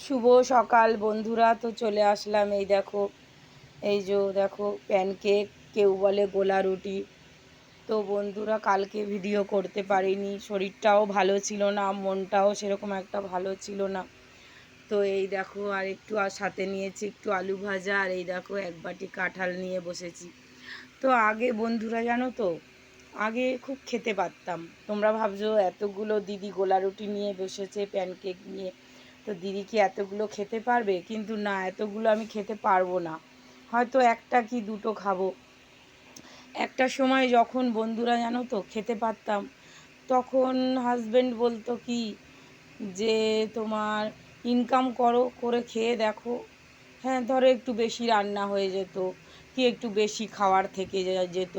শুভ সকাল বন্ধুরা। তো চলে আসলাম, এই দেখো, এই যে দেখো প্যানকেক, কেউ বলে গোলা রুটি। তো বন্ধুরা, কালকে ভিডিও করতে পারিনি, শরীরটাও ভালো ছিল না, মনটাও সেরকম একটা ভালো ছিল না। তো এই দেখো, আর একটু আর সাথে নিয়েছি একটু আলু ভাজা, আর এই দেখো এক বাটি কাঁঠাল নিয়ে বসেছি। তো আগে বন্ধুরা জানো তো, আগে খুব খেতে পারতাম। তোমরা ভাবছো এতগুলো দিদি গোলা রুটি নিয়ে বসেছে, প্যানকেক নিয়ে, তো দিদি কি এতগুলো খেতে পারবে? কিন্তু না, এতগুলো আমি খেতে পারবো না, হয়তো একটা কি দুটো খাবো। একটা সময় যখন বন্ধুরা জানো তো খেতে পারতাম, তখন হাজবেন্ড বলতো কি যে তোমার ইনকাম করো, করে খেয়ে দেখো। হ্যাঁ, ধরো একটু বেশি রান্না হয়ে যেত, কি একটু বেশি খাওয়ার থেকে যেত,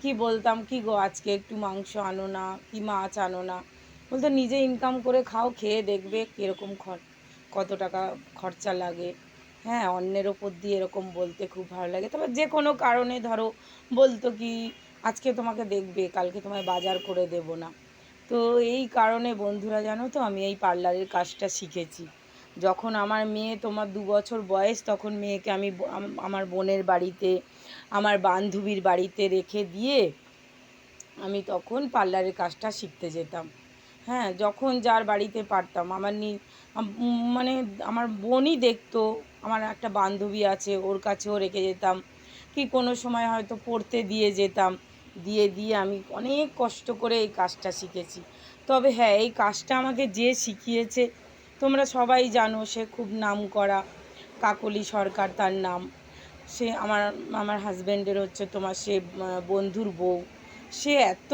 কি বলতাম কি গো আজকে একটু মাংস আনো না, কি মাছ আনো না। বলতো নিজে ইনকাম করে খাও, খেয়ে দেখবে কীরকম কত টাকা খরচা লাগে। হ্যাঁ, অন্যের ওপর দিয়ে এরকম বলতে খুব ভালো লাগে। তবে যে কোনো কারণে ধরো বলতো কি আজকে তোমাকে দেখবে, কালকে তোমায় বাজার করে দেব না। তো এই কারণে বন্ধুরা জানো তো আমি এই পার্লারের কাজটা শিখেছি। যখন আমার মেয়ে তোমার 2 বছর বয়স, তখন মেয়েকে আমি আমার বোনের বাড়িতে, আমার বান্ধবীর বাড়িতে রেখে দিয়ে আমি তখন পার্লারের কাজটা শিখতে যেতাম। হ্যাঁ, যখন যার বাড়িতে পারতাম, মানে আমার বোনই দেখতো, আমার একটা বান্ধবী আছে ওর কাছেও রেখে যেতাম, কি কোনো সময় হয়তো পড়তে দিয়ে যেতাম, দিয়ে আমি অনেক কষ্ট করে এই কাজটা শিখেছি। তবে হ্যাঁ, এই কাজটা আমাকে যে শিখিয়েছে তোমরা সবাই জানো, সে খুব নামকরা, কাকলি সরকার তার নাম। সে আমার আমার হাজব্যান্ডের হচ্ছে তোমার সে বন্ধুর বউ। সে এত